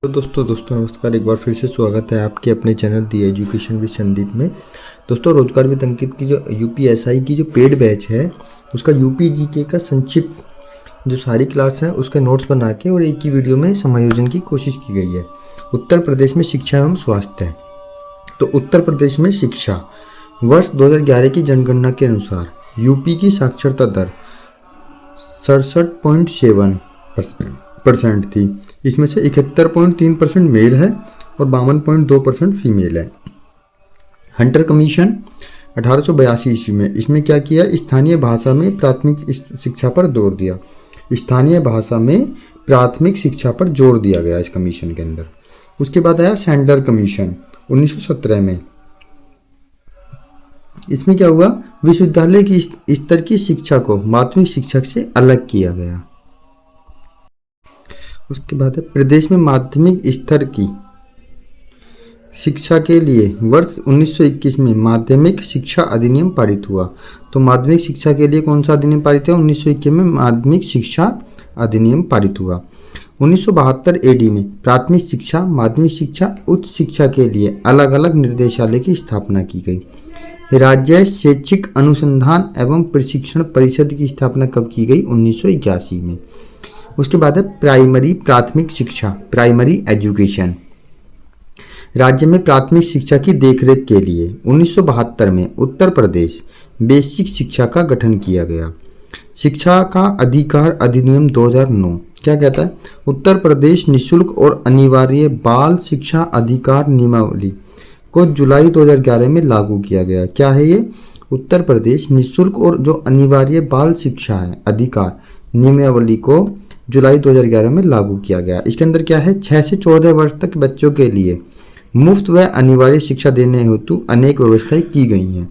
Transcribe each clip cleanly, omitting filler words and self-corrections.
तो दोस्तों नमस्कार। एक बार फिर से स्वागत है आपके अपने channel the education with Sandeep में। दोस्तों रोजगार विद अंकित की जो यूपीएसआई की जो पेड बैच है उसका यूपीजीके का संक्षिप्त जो सारी क्लास है उसके नोट्स बना के और एक ही वीडियो में समायोजन की कोशिश की गई है। उत्तर प्रदेश में शिक्षा एवं स्वास्थ्य है। तो उत्तर प्रदेश में शिक्षा वर्ष 2011 की जनगणना के अनुसार यूपी की साक्षरता दर 67.7% थी। इसमें से 71.3% मेल है और 52.2% फीमेल है। हंटर कमीशन 1882 ईस्वी में इसमें क्या किया, स्थानीय भाषा में प्राथमिक शिक्षा पर जोर दिया। स्थानीय भाषा में प्राथमिक शिक्षा पर जोर दिया गया इस कमीशन के अंदर। उसके बाद आया सैंडर कमीशन 1917 में। इसमें क्या हुआ, विश्वविद्यालय की स्तर की शिक्षा को माध्यमिक शिक्षा से अलग किया गया। उसके बाद है प्रदेश में माध्यमिक स्तर की शिक्षा के लिए वर्ष 1921 में माध्यमिक शिक्षा अधिनियम पारित हुआ। तो माध्यमिक शिक्षा के लिए कौन सा अधिनियम पारित हुआ? 1921 में माध्यमिक शिक्षा अधिनियम पारित हुआ। 1972 एडी में प्राथमिक शिक्षा, माध्यमिक शिक्षा, उच्च शिक्षा के लिए अलग अलग निर्देशालय की स्थापना की गई। राज्य शैक्षिक अनुसंधान एवं प्रशिक्षण परिषद की स्थापना कब की गई? 1981 में। उसके बाद है प्राइमरी प्राथमिक शिक्षा, प्राइमरी एजुकेशन। राज्य में प्राथमिक शिक्षा की देखरेख के लिए 1972 में उत्तर प्रदेश बेसिक शिक्षा का गठन किया गया। शिक्षा का अधिकार अधिनियम 2009 क्या कहता है? उत्तर प्रदेश निःशुल्क और अनिवार्य बाल शिक्षा अधिकार नियमावली को जुलाई 2011 में लागू किया गया। क्या है ये? उत्तर प्रदेश निःशुल्क और जो अनिवार्य बाल शिक्षा है अधिकार नियमावली को जुलाई 2011 में लागू किया गया। इसके अंदर क्या है, 6 से 14 वर्ष तक बच्चों के लिए मुफ्त व अनिवार्य शिक्षा देने हेतु अनेक व्यवस्थाएं की गई हैं।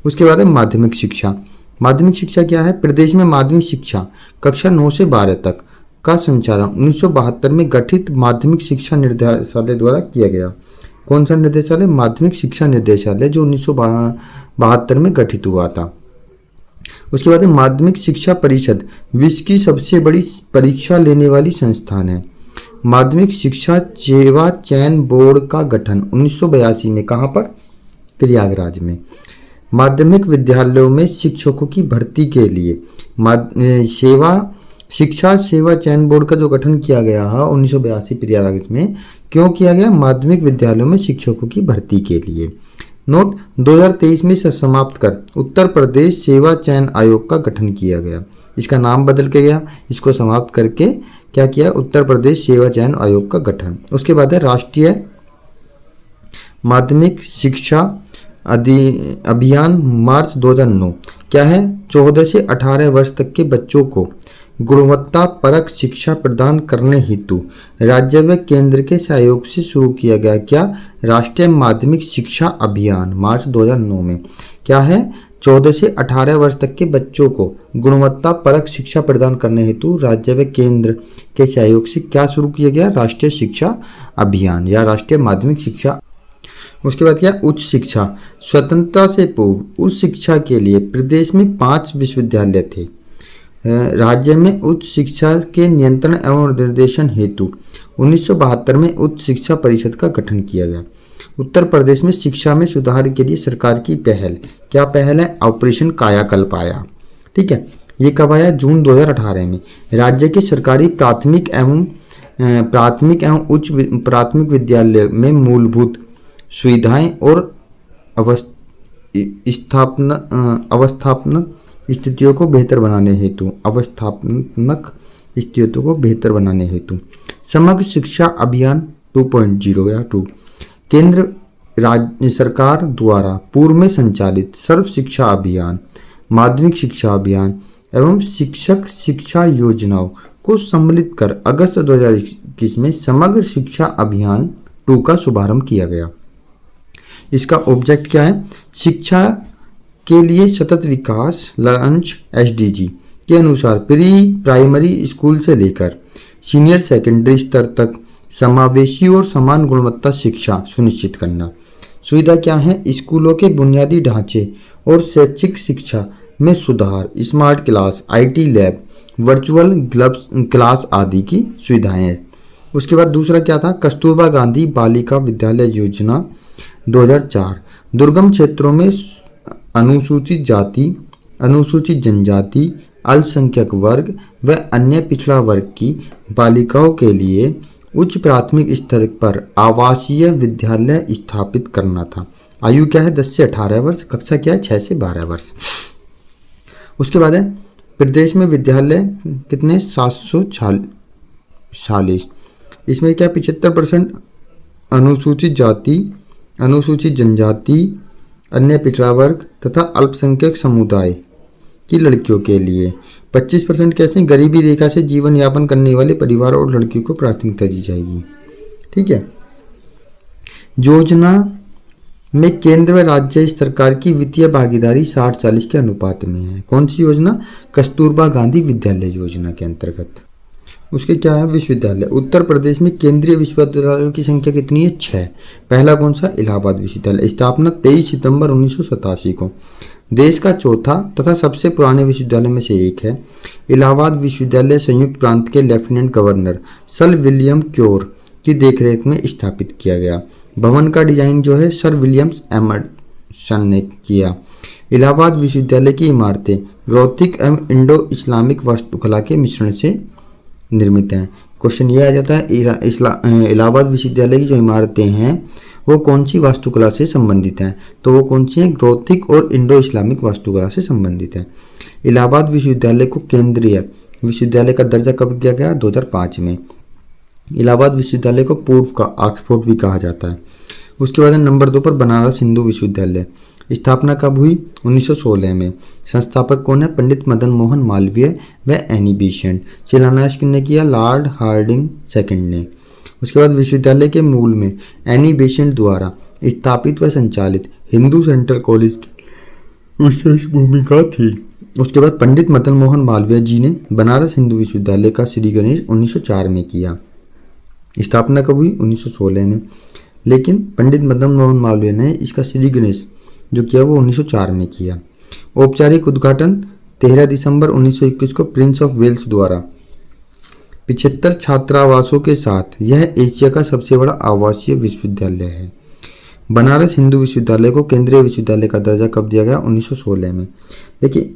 उसके बाद है माध्यमिक शिक्षा। माध्यमिक शिक्षा क्या है? प्रदेश में माध्यमिक शिक्षा कक्षा 9 से 12 तक का संचालन 1972 में गठित माध्यमिक शिक्षा निर्देशालय द्वारा किया गया। कौन सा निर्देशालय? माध्यमिक शिक्षा निर्देशालय, जो 1972 में गठित हुआ था। उसके बाद माध्यमिक शिक्षा परिषद विश्व की सबसे बड़ी परीक्षा लेने वाली संस्थान है। माध्यमिक शिक्षा सेवा चयन बोर्ड का गठन 1982 में कहाँ पर? प्रयागराज में। माध्यमिक विद्यालयों में शिक्षकों की भर्ती के लिए शिक्षा सेवा चयन बोर्ड का जो गठन किया गया है 1982 प्रयागराज में। क्यों किया गया? माध्यमिक विद्यालयों में शिक्षकों की भर्ती के लिए। नोट 2023 में से समाप्त कर उत्तर प्रदेश सेवा चयन आयोग का गठन किया गया। इसका नाम बदल के गया, इसको समाप्त करके क्या किया? उत्तर प्रदेश सेवा चयन आयोग का गठन। उसके बाद है राष्ट्रीय माध्यमिक शिक्षा अभियान मार्च 2009। क्या है? 14 से 18 वर्ष तक के बच्चों को गुणवत्ता परक शिक्षा प्रदान करने हेतु राज्य व केंद्र के सहयोग से शुरू किया गया। क्या? राष्ट्रीय माध्यमिक शिक्षा अभियान मार्च 2009 में। क्या है? 14 से 18 वर्ष तक के बच्चों को गुणवत्ता परक शिक्षा प्रदान करने हेतु राज्य व केंद्र के सहयोग से क्या शुरू किया गया? राष्ट्रीय शिक्षा अभियान या राष्ट्रीय माध्यमिक शिक्षा। उसके बाद क्या? उच्च शिक्षा। स्वतंत्रता से पूर्व उच्च शिक्षा के लिए प्रदेश में 5 विश्वविद्यालय थे। राज्य में उच्च शिक्षा के नियंत्रण एवं निर्देशन हेतु 1972 में उच्च शिक्षा परिषद का गठन किया गया। उत्तर प्रदेश में शिक्षा में सुधार के लिए सरकार की पहल, क्या पहल है? ऑपरेशन कायाकल्प आया। ठीक है, ये कब आया? जून 2018 में। राज्य के सरकारी प्राथमिक एवं उच्च प्राथमिक विद्यालय में मूलभूत सुविधाएं और अवस्थापनक स्थितियों को बेहतर बनाने हेतु समग्र शिक्षा अभियान 2.0 या 2 केंद्र राज्य सरकार द्वारा पूर्व में संचालित सर्व शिक्षा अभियान, माध्यमिक शिक्षा अभियान एवं शिक्षक शिक्षा योजनाओं को सम्मिलित कर अगस्त 2021 में समग्र शिक्षा अभियान 2 का शुभारंभ किया गया। इसका ऑब्जेक्ट क्या है? शिक्षा के लिए सतत विकास लक्ष्य एसडीजी के अनुसार प्री प्राइमरी स्कूल से लेकर सीनियर सेकेंडरी स्तर तक समावेशी और समान गुणवत्ता शिक्षा सुनिश्चित करना। सुविधा क्या है? स्कूलों के बुनियादी ढांचे और शैक्षिक शिक्षा में सुधार, smart class, IT lab, virtual class आदि की सुविधाएं उसके बाद दूसरा क्या था, कस्तूरबा गांधी बालिका विद्यालय योजना 2004, दुर्गम क्षेत्रों में अनुसूचित जाति, अनुसूचित जनजाति, अल्पसंख्यक वर्ग व अन्य पिछड़ा वर्ग की बालिकाओं के लिए उच्च प्राथमिक स्तर पर आवासीय विद्यालय स्थापित करना था। आयु क्या है, 10 से 18 वर्ष, कक्षा क्या है, 6 से 12 वर्ष। उसके बाद है प्रदेश में विद्यालय कितने, 746। इसमें क्या 75% अनुसूचित जाति, अनुसूचित जनजाति, अन्य पिछड़ा वर्ग तथा अल्पसंख्यक समुदाय की लड़कियों के लिए। 25% कैसे, गरीबी रेखा से जीवन यापन करने वाले परिवार और लड़कियों को प्राथमिकता दी जाएगी। ठीक है। योजना में केंद्र व राज्य सरकार की वित्तीय भागीदारी 60-40 के अनुपात में है। कौन सी योजना, कस्तूरबा गांधी विद्यालय योजना के अंतर्गत। उसके क्या है, विश्वविद्यालय। उत्तर प्रदेश में केंद्रीय विश्वविद्यालयों की संख्या कितनी है, 6। पहला कौन सा, इलाहाबाद विश्वविद्यालय, स्थापना 23 सितंबर 1987 को। देश का चौथा तथा सबसे पुराने विश्वविद्यालय में से एक है। इलाहाबाद विश्वविद्यालय संयुक्त प्रांत के lieutenant governor sir William cure की देखरेख में स्थापित किया गया। भवन का डिजाइन जो है सर विलियम्स एमर्सन ने किया। इलाहाबाद विश्वविद्यालय की इमारतें गॉथिक एवं इंडो इस्लामिक वास्तुकला के मिश्रण से निर्मित हैं। क्वेश्चन ये आ जाता है, इलाहाबाद विश्वविद्यालय की जो इमारतें हैं वो कौन सी वास्तुकला से संबंधित हैं, तो वो कौन सी हैं, गॉथिक और इंडो इस्लामिक वास्तुकला से संबंधित हैं। इलाहाबाद विश्वविद्यालय को केंद्रीय विश्वविद्यालय का दर्जा कब दिया गया, 2005 में। इलाहाबाद विश्वविद्यालय को पूर्व का ऑक्सफोर्ड भी कहा जाता है। उसके बाद नंबर 2 पर बनारस हिंदू विश्वविद्यालय, स्थापना कब हुई, 1916 में। संस्थापक कौन है, पंडित मदन मोहन मालवीय व एनी बेसेंट। शिलान्यास किसने किया, लॉर्ड हार्डिंग सेकंड ने। उसके बाद विश्वविद्यालय के मूल में एनी बेसेंट द्वारा स्थापित व संचालित हिंदू सेंट्रल कॉलेज की विशेष भूमिका थी। उसके बाद पंडित मदन मोहन मालवीय जी ने बनारस हिंदू विश्वविद्यालय का श्री गणेश 1904 में किया। स्थापना कब हुई, 1916 में, लेकिन पंडित मदन मोहन मालवीय ने इसका श्री गणेश जो किया वो 1904 में किया। औपचारिक उद्घाटन 13 दिसंबर 1921 को प्रिंस ऑफ वेल्स द्वारा 75 छात्रावासों के साथ यह एशिया का सबसे बड़ा आवासीय विश्वविद्यालय है। बनारस हिंदू विश्वविद्यालय को केंद्रीय विश्वविद्यालय का दर्जा कब दिया गया, 1916 में। देखिए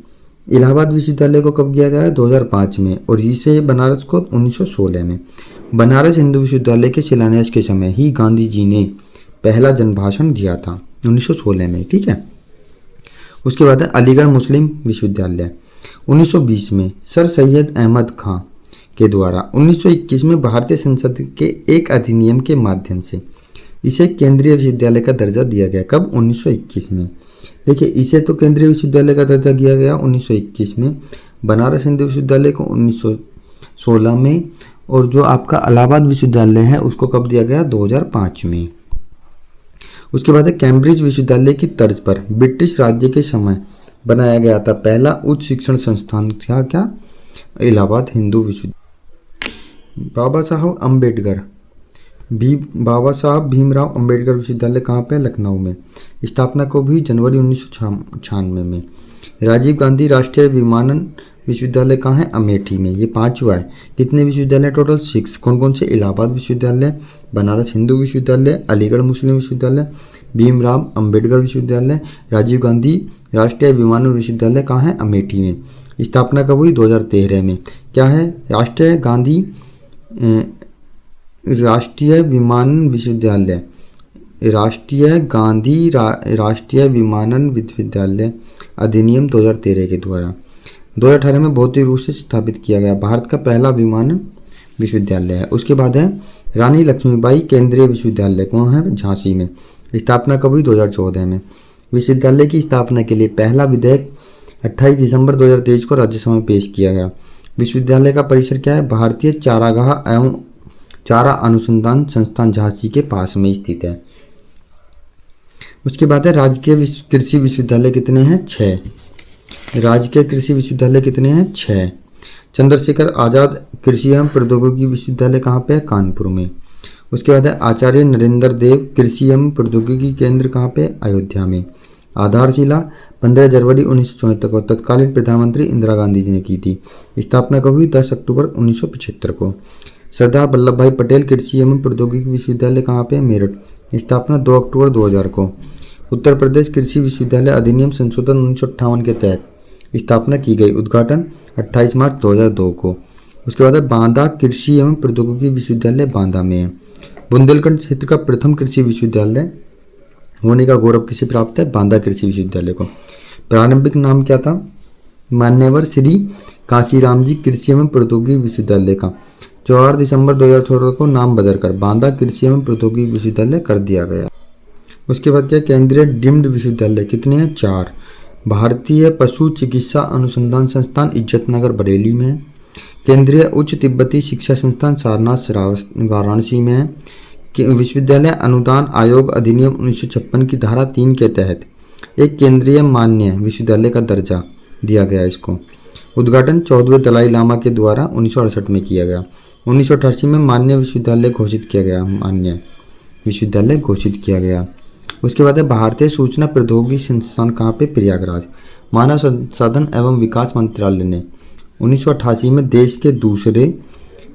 इलाहाबाद विश्वविद्यालय को कब दिया गया, 2005 में, और इसे बनारस को 1916 में। बनारस हिंदू विश्वविद्यालय के शिलान्यास के समय ही गांधी जी ने पहला जनभाषण दिया था, 1916 में। ठीक है। उसके बाद है अलीगढ़ मुस्लिम विश्वविद्यालय, 1920 में सर सैयद अहमद खां के द्वारा 1921 में भारतीय संसद के एक अधिनियम के माध्यम से इसे केंद्रीय विश्वविद्यालय का दर्जा दिया गया। कब, 1921 में। देखिए इसे तो केंद्रीय विश्वविद्यालय का दर्जा दिया गया 1921 में, बनारस हिंदू विश्वविद्यालय को 1916 में, और जो आपका इलाहाबाद विश्वविद्यालय है उसको कब दिया गया, 2005 में। उसके बाद है कैम्ब्रिज विश्वविद्यालय की तर्ज पर ब्रिटिश राज्य के समय बनाया गया था पहला उच्च शिक्षण संस्थान था क्या, इलाहाबाद हिंदू विश्वविद्यालय। बाबा साहब भीमराव अंबेडकर विश्वविद्यालय कहाँ पे, लखनऊ में। स्थापना को भी जनवरी 1996 में। राजीव गांधी राष्ट्रीय विमानन विश्वविद्यालय कहाँ है, अमेठी में। ये 5वां है। कितने विश्वविद्यालय टोटल, 6। कौन कौन से, इलाहाबाद विश्वविद्यालय, बनारस हिंदू विश्वविद्यालय, अलीगढ़ मुस्लिम विश्वविद्यालय, भीमराव अंबेडकर विश्वविद्यालय, राजीव गांधी राष्ट्रीय विमानन विश्वविद्यालय कहाँ है, अमेठी में। स्थापना कब हुई, 2013 में। क्या है, राष्ट्रीय विमानन विश्वविद्यालय, राष्ट्रीय विमानन विश्वविद्यालय अधिनियम 2013 के द्वारा 2018 में भौतिक रूप से स्थापित किया गया भारत का पहला विमानन विश्वविद्यालय है। उसके बाद है रानी लक्ष्मीबाई केंद्रीय विश्वविद्यालय, कौन है, झांसी में। स्थापना कब हुई, 2014 में। विश्वविद्यालय की स्थापना के लिए पहला विधेयक 28 दिसंबर 2023 को राज्यसभा में पेश किया गया। विश्वविद्यालय का परिसर क्या है, भारतीय चारागाह एवं चारा अनुसंधान संस्थान झांसी के पास में स्थित है। उसके बाद है राजकीय कृषि विश्वविद्यालय कितने हैं, 6। राजकीय कृषि विश्वविद्यालय कितने हैं, 6। चंद्रशेखर आजाद कृषि एवं प्रौद्योगिकी विश्वविद्यालय कहाँ पे है, कानपुर में। उसके बाद है आचार्य नरेंद्र देव कृषि एवं प्रौद्योगिकी केंद्र कहाँ पे, अयोध्या में। आधारशिला 15 जनवरी 1974 को तत्कालीन प्रधानमंत्री इंदिरा गांधी जी ने की थी। स्थापना कब हुई, 10 अक्टूबर 1975 को। सरदार वल्लभ भाई पटेल कृषि एवं प्रौद्योगिकी विश्वविद्यालय कहाँ पे? मेरठ। स्थापना 2 अक्टूबर 2000 को। उत्तर प्रदेश कृषि विश्वविद्यालय अधिनियम संशोधन 1958 के तहत स्थापना की गई। उद्घाटन 28 मार्च 2002 को। उसके बाद है बांदा कृषि एवं प्रौद्योगिकी विश्वविद्यालय बांदा में है। बुंदेलखंड क्षेत्र का प्रथम कृषि विश्वविद्यालय होने का गौरव किसे प्राप्त है? बांदा कृषि विश्वविद्यालय को। प्रारंभिक नाम क्या था? मान्यवर श्री काशीराम जी कृषि एवं प्रौद्योगिकी विश्वविद्यालय का 4 दिसंबर 2014 को नाम बदलकर बांदा कृषि एवं प्रौद्योगिकी विश्वविद्यालय कर दिया गया। उसके बाद क्या? केंद्रीय डीम्ड विश्वविद्यालय कितने हैं? 4। भारतीय पशु चिकित्सा अनुसंधान संस्थान इज्जतनगर बरेली में है। केंद्रीय उच्च तिब्बती शिक्षा संस्थान सारनाथ वाराणसी में है। विश्वविद्यालय अनुदान आयोग अधिनियम 1956 की धारा 3 के तहत एक केंद्रीय मान्य विश्वविद्यालय का दर्जा दिया गया इसको। उद्घाटन 14वें दलाई लामा के द्वारा 1968 में किया गया। 1988 में मान्य विश्वविद्यालय घोषित किया गया। मान्य विश्वविद्यालय घोषित किया गया। उसके बाद है भारतीय सूचना प्रौद्योगिकी संस्थान कहाँ पे? प्रयागराज। मानव संसाधन एवं विकास मंत्रालय ने 1988 में देश के दूसरे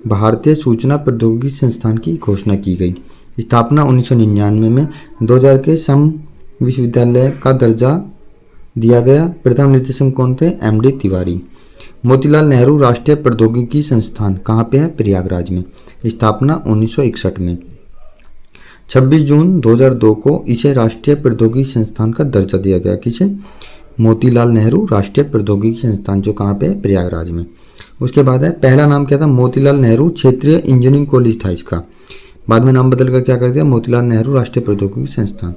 भारतीय सूचना प्रौद्योगिकी संस्थान की घोषणा की गई। स्थापना 1999 में। 2000 के सम विश्वविद्यालय का दर्जा दिया गया। प्रथम निदेशक कौन थे? MD तिवारी। मोतीलाल नेहरू राष्ट्रीय प्रौद्योगिकी संस्थान कहाँ पे है? प्रयागराज में। स्थापना 1961 में। 26 जून 2002 को इसे राष्ट्रीय प्रौद्योगिकी संस्थान का दर्जा दिया गया। किसे? मोतीलाल नेहरू राष्ट्रीय प्रौद्योगिकी संस्थान, जो कहाँ पे है? प्रयागराज में। उसके बाद है पहला नाम क्या था? मोतीलाल नेहरू क्षेत्रीय इंजीनियरिंग कॉलेज था इसका। बाद में नाम बदलकर क्या कर दिया? मोतीलाल नेहरू राष्ट्रीय प्रौद्योगिकी संस्थान।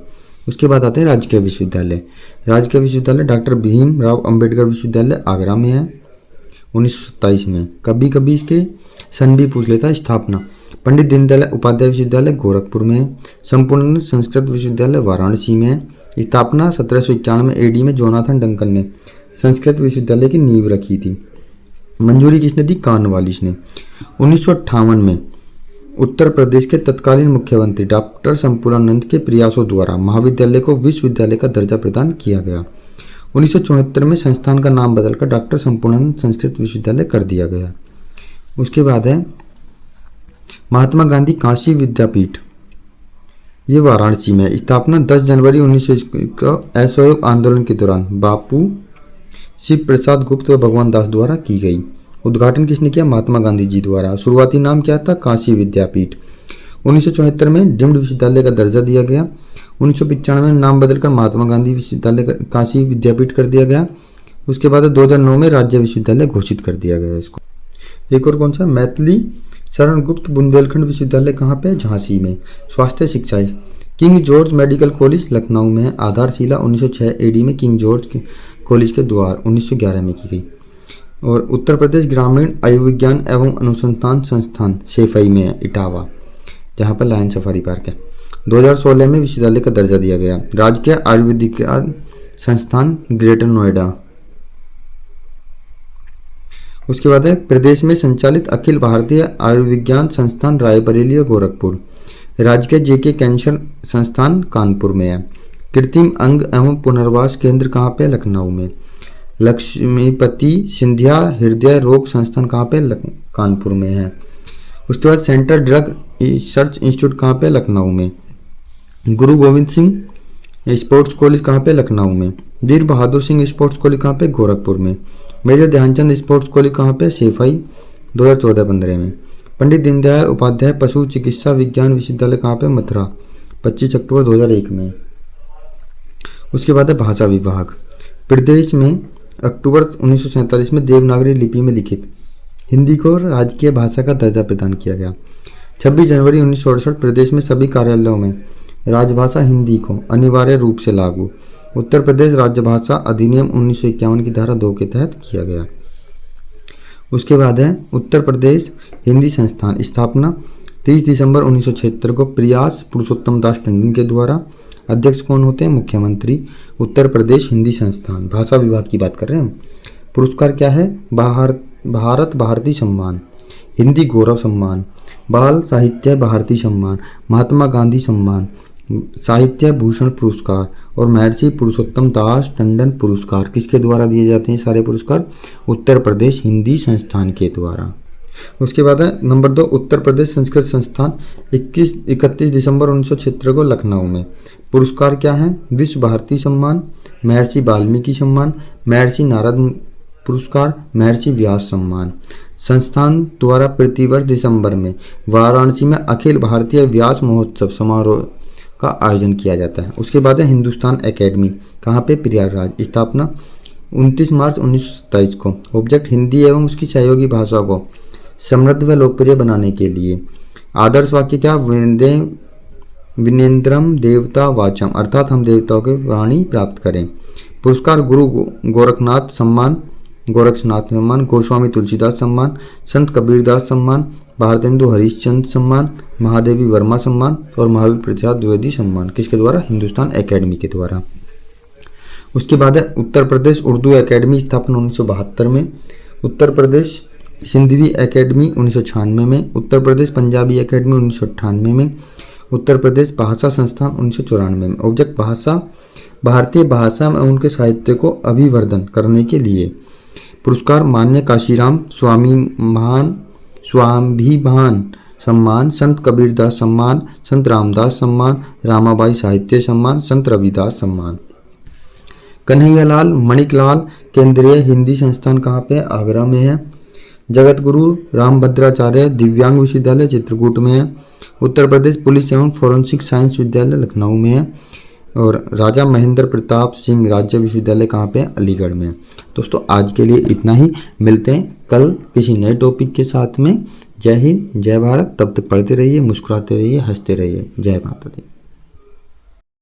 उसके बाद आते हैं राजकीय विश्वविद्यालय। राजकीय विश्वविद्यालय डॉक्टर भीमराव अंबेडकर विश्वविद्यालय आगरा में है 1927 में। कभी कभी इसके सन भी पूछ लेता है। स्थापना पंडित दीनदयाल उपाध्याय विश्वविद्यालय गोरखपुर में है। संपूर्ण संस्कृत विश्वविद्यालय वाराणसी में है। स्थापना 1791 AD में जोनाथन डंकन ने संस्कृत विश्वविद्यालय की नींव रखी थी। मंजूरी किसने दी? कॉर्नवालिस ने। 1958 में उत्तर प्रदेश के तत्कालीन मुख्यमंत्री डॉक्टर संपूर्णानंद के प्रयासों द्वारा महाविद्यालय को विश्वविद्यालय का दर्जा प्रदान किया गया। 1974 में संस्थान का नाम बदलकर डॉक्टर संपूर्णानंद संस्कृत विश्वविद्यालय कर दिया गया। उसके बाद है महात्मा गांधी काशी विद्यापीठ, ये वाराणसी में। स्थापना 10 जनवरी 1921 को असहयोग आंदोलन के दौरान बापू शिव प्रसाद गुप्त व भगवान दास द्वारा की गई। उद्घाटन किसने किया? महात्मा गांधी जी द्वारा। शुरुआती नाम क्या था? काशी विद्यापीठ। 1974 में डीम्ड विश्वविद्यालय का दर्जा दिया गया। 1995 में नाम बदलकर महात्मा गांधी विश्वविद्यालय काशी विद्यापीठ कर दिया गया। उसके बाद 2009 में राज्य विश्वविद्यालय घोषित कर दिया गया इसको। एक और कौन सा? मैथिली शरण गुप्त बुंदेलखंड विश्वविद्यालय कहाँ पे? झांसी में। स्वास्थ्य शिक्षा king George medical college Lucknow में है। आधारशिला 1906 AD में किंग जॉर्ज कॉलेज के द्वार 1911 में की गई। और उत्तर प्रदेश ग्रामीण आयुर्विज्ञान एवं अनुसंधान संस्थान शेफई में है, इटावा, जहाँ पर लायन सफारी पार्क है। 2016 में विश्वविद्यालय का दर्जा दिया गया। राजकीय आयुर्वेदिक संस्थान ग्रेटर नोएडा। उसके बाद है प्रदेश में संचालित अखिल भारतीय आयुर्विज्ञान संस्थान रायबरेली और गोरखपुर। राजकीय JK कैंसर संस्थान कानपुर में है। कृत्रिम अंग एवं पुनर्वास केंद्र कहाँ पे? लखनऊ में। लक्ष्मीपति सिंधिया हृदय रोग संस्थान कहाँ पे? कानपुर में है। उसके बाद सेंट्रल ड्रग रिसर्च इंस्टीट्यूट कहाँ पे? लखनऊ में। गुरु गोविंद सिंह स्पोर्ट्स कॉलेज कहाँ पे? लखनऊ में। वीर बहादुर सिंह स्पोर्ट्स कॉलेज कहाँ पे? गोरखपुर में। मेजर ध्यानचंद स्पोर्ट्स कॉलेज कहाँ पे? शेफई 2014-15 में। पंडित दीनदयाल उपाध्याय पशु चिकित्सा विज्ञान विश्वविद्यालय कहाँ पे? मथुरा 25 अक्टूबर 2001 में। उसके बाद है भाषा विभाग। प्रदेश में अक्टूबर 1947 में देवनागरी लिपि में लिखित हिंदी को राजकीय भाषा का दर्जा प्रदान किया गया। 26 जनवरी 1968 प्रदेश में सभी कार्यालयों में राजभाषा हिंदी को अनिवार्य रूप से लागू। उत्तर प्रदेश राजभाषा अधिनियम 1951 की धारा 2 के तहत किया गया। उसके बाद है उत्तर प्रदेश हिंदी संस्थान। स्थापना 30 दिसंबर 1976 को प्रयास पुरुषोत्तम दास टंडन के द्वारा। अध्यक्ष कौन होते हैं? मुख्यमंत्री। उत्तर प्रदेश हिंदी संस्थान। भाषा विभाग की बात कर रहे हैं हम। पुरस्कार क्या है? भारत भारती सम्मान, हिंदी गौरव सम्मान, बाल साहित्य भारती सम्मान, महात्मा गांधी सम्मान, साहित्य भूषण पुरस्कार और महर्षि पुरुषोत्तम दास टंडन पुरस्कार किसके द्वारा दिए जाते हैं? सारे पुरस्कार उत्तर प्रदेश हिंदी संस्थान के द्वारा। उसके बाद है नंबर 2 उत्तर प्रदेश संस्कृत संस्थान 31 दिसंबर 1976 को लखनऊ में। पुरस्कार क्या है? विश्व भारती सम्मान, महर्षि वाल्मीकि सम्मान, महर्षि नारद पुरस्कार, महर्षि व्यास सम्मान। संस्थान द्वारा प्रतिवर्ष दिसंबर में वाराणसी में अखिल भारतीय व्यास महोत्सव समारोह का आयोजन किया जाता है। उसके बाद है हिंदुस्तान एकेडमी, कहाँ पे? प्रयागराज। स्थापना 29 मार्च 1927 को। ऑब्जेक्ट हिंदी एवं उसकी सहयोगी भाषा को समृद्ध व लोकप्रिय बनाने के लिए। आदर्श वाक्य क्या? विनेन्द्रम देवता वाचम, अर्थात हम देवताओं के वाणी प्राप्त करें। पुरस्कार गुरु गोरखनाथ सम्मान, गोरक्षनाथ सम्मान, गोस्वामी तुलसीदास सम्मान, संत कबीरदास सम्मान, भारतेंदु हरिश्चंद्र सम्मान, महादेवी वर्मा सम्मान और महावीर प्रसाद द्विवेदी सम्मान। किसके द्वारा? हिंदुस्तान एकेडमी के द्वारा। उसके बाद है उत्तर प्रदेश उर्दू एकेडमी, स्थापना 1972 में। उत्तर प्रदेश सिंधवी एकेडमी 1996 में। उत्तर प्रदेश पंजाबी एकेडमी 1998 में। उत्तर प्रदेश भाषा संस्थान 1994 में। ऑब्जेक्ट भाषा, भारतीय भाषा में उनके साहित्य को अभिवर्धन करने के लिए। पुरस्कार मान्य काशीराम स्वाभिमान सम्मान, संत कबीरदास सम्मान, संत रामदास सम्मान, रामाबाई साहित्य सम्मान, संत रविदास सम्मान। कन्हैयालाल मणिकलाल केंद्रीय हिंदी संस्थान कहाँ पे? आगरा में है। जगत गुरु रामभद्राचार्य दिव्यांग विश्वविद्यालय चित्रकूट में है। उत्तर प्रदेश पुलिस एवं फोरेंसिक साइंस विद्यालय लखनऊ में है। और राजा महेंद्र प्रताप सिंह राज्य विश्वविद्यालय कहाँ पे? अलीगढ़ में। दोस्तों आज के लिए इतना ही, मिलते हैं कल किसी नए टॉपिक के साथ में। जय हिंद, जय भारत। तब तक पढ़ते रहिए, मुस्कुराते रहिए, हंसते रहिए। जय माता दी।